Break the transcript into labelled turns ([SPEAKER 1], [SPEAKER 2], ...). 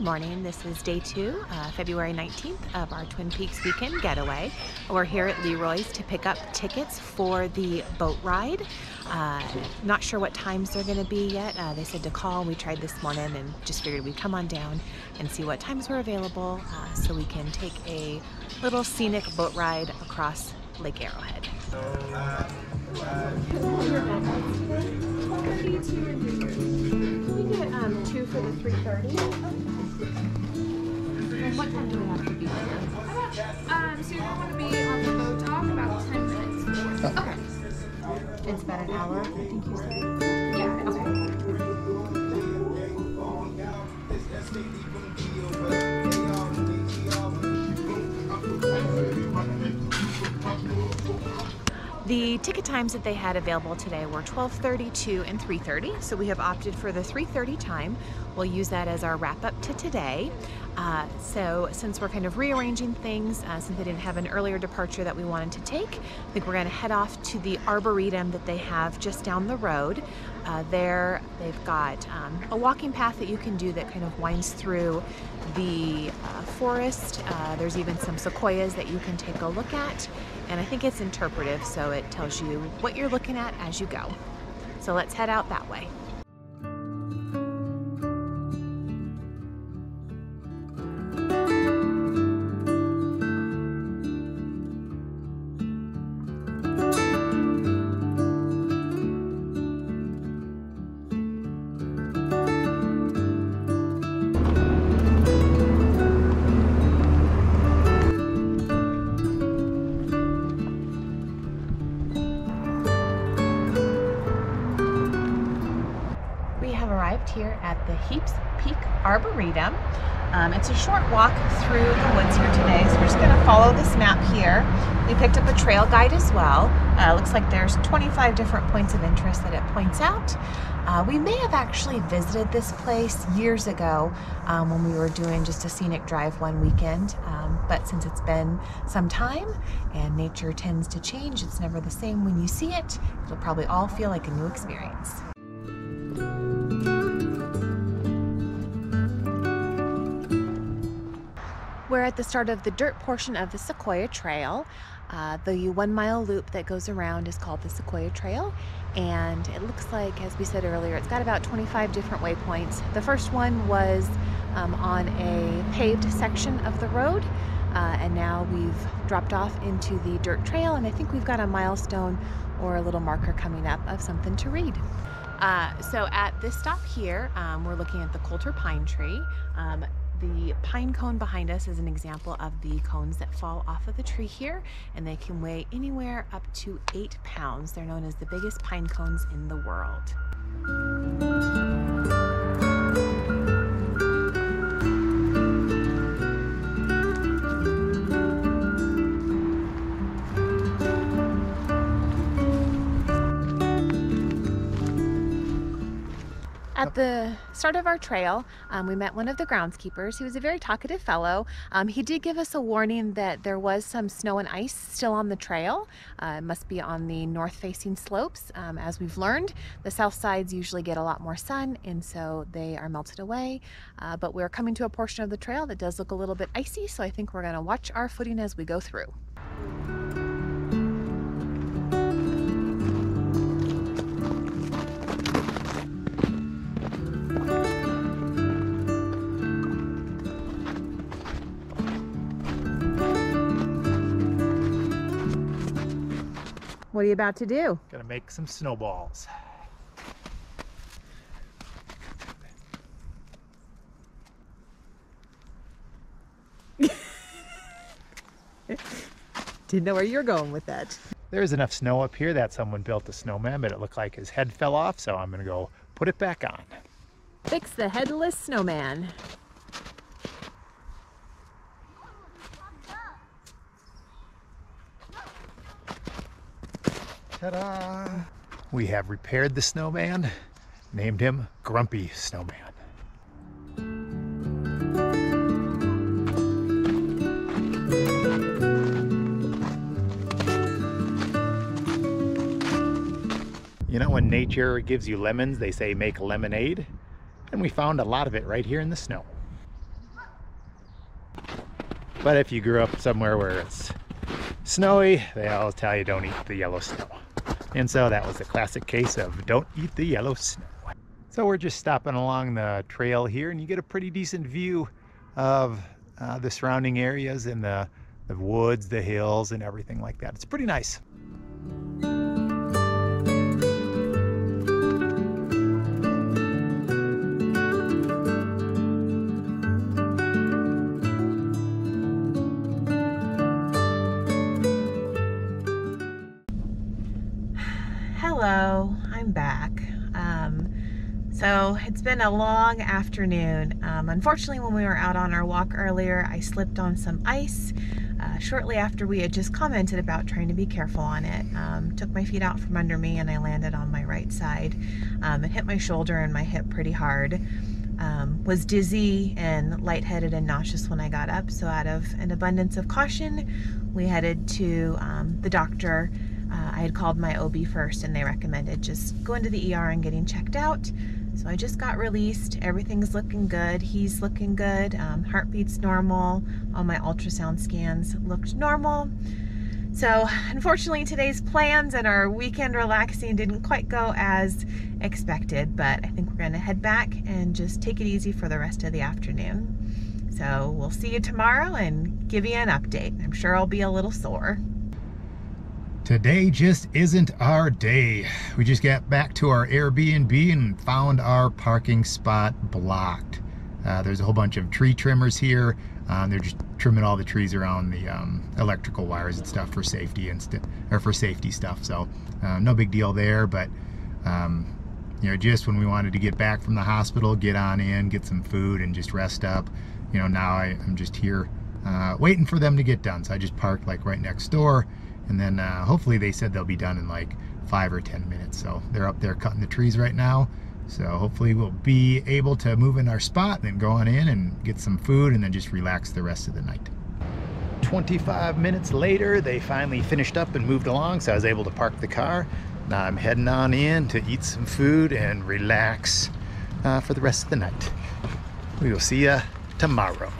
[SPEAKER 1] morning. This is day 2, February 19th of our Twin Peaks weekend getaway. We're here at Leroy's to pick up tickets for the boat ride. Not sure what times they're going to be yet. They said to call. We tried this morning and just figured we'd come on down and see what times were available so we can take a little scenic boat ride across Lake Arrowhead. We get 2 for the 3:30. And what time do we have to be there?
[SPEAKER 2] So you're going to want to be on the boat dock about 10 minutes.
[SPEAKER 1] Okay. It's about an hour, I think you said?
[SPEAKER 2] Yeah.
[SPEAKER 1] Okay. The ticket times that they had available today were 12:30, 2, and 3:30. So we have opted for the 3:30 time. We'll use that as our wrap up to today. So since we're kind of rearranging things, since they didn't have an earlier departure that we wanted to take, I think we're going to head off to the Arboretum that they have just down the road. There they've got a walking path that you can do that kind of winds through the forest. There's even some sequoias that you can take a look at. And I think it's interpretive, so it tells you what you're looking at as you go. So let's head out that way. Here at the Heaps Peak Arboretum. It's a short walk through the woods here today, so we're just going to follow this map here. We picked up a trail guide as well. Looks like there's 25 different points of interest that it points out. We may have actually visited this place years ago when we were doing just a scenic drive one weekend, but since it's been some time and nature tends to change, it's never the same when you see it. It'll probably all feel like a new experience. We're at the start of the dirt portion of the Sequoia Trail. The 1 mile loop that goes around is called the Sequoia Trail, and it looks like, as we said earlier, it's got about 25 different waypoints. The first one was on a paved section of the road, and now we've dropped off into the dirt trail, and I think we've got a milestone or a little marker coming up of something to read. So at this stop here, we're looking at the Coulter pine tree. The pine cone behind us is an example of the cones that fall off of the tree here, and they can weigh anywhere up to 8 pounds. They're known as the biggest pine cones in the world. At the start of our trail, we met one of the groundskeepers. He was a very talkative fellow. He did give us a warning that there was some snow and ice still on the trail. It must be on the north-facing slopes. As we've learned, the south sides usually get a lot more sun, and so they are melted away. But we're coming to a portion of the trail that does look a little bit icy, so I think we're going to watch our footing as we go through. What are you about to do?
[SPEAKER 3] Gonna make some snowballs.
[SPEAKER 1] Didn't know where you're going with that.
[SPEAKER 3] There's enough snow up here that someone built a snowman, but it looked like his head fell off, so I'm gonna go put it back on.
[SPEAKER 1] Fix the headless snowman.
[SPEAKER 3] Ta-da! We have repaired the snowman, named him Grumpy Snowman. You know, when nature gives you lemons, they say make lemonade. And we found a lot of it right here in the snow. But if you grew up somewhere where it's snowy, they always tell you don't eat the yellow snow. And so that was a classic case of don't eat the yellow snow. So we're just stopping along the trail here, and you get a pretty decent view of the surrounding areas and the woods, the hills, and everything like that. It's pretty nice.
[SPEAKER 1] Hello, I'm back. So it's been a long afternoon. Unfortunately, when we were out on our walk earlier, I slipped on some ice shortly after we had just commented about trying to be careful on it. Took my feet out from under me and I landed on my right side. It hit my shoulder and my hip pretty hard. Was dizzy and lightheaded and nauseous when I got up, so out of an abundance of caution, we headed to the doctor. I had called my OB first and they recommended just going to the ER and getting checked out. So I just got released. Everything's looking good. He's looking good. Heartbeat's normal. All my ultrasound scans looked normal. So unfortunately today's plans and our weekend relaxing didn't quite go as expected, but I think we're gonna head back and just take it easy for the rest of the afternoon. So we'll see you tomorrow and give you an update. I'm sure I'll be a little sore.
[SPEAKER 3] Today just isn't our day. We just got back to our Airbnb and found our parking spot blocked. There's a whole bunch of tree trimmers here. They're just trimming all the trees around the electrical wires and stuff for safety and safety stuff. So no big deal there. But you know, just when we wanted to get back from the hospital, get on in, get some food, and just rest up. You know, now I'm just here waiting for them to get done. So I just parked like right next door. And then hopefully they said they'll be done in like 5 or 10 minutes. So they're up there cutting the trees right now. So hopefully we'll be able to move in our spot, then go on in and get some food and then just relax the rest of the night. 25 minutes later, they finally finished up and moved along. So I was able to park the car. Now I'm heading on in to eat some food and relax for the rest of the night. We will see you tomorrow.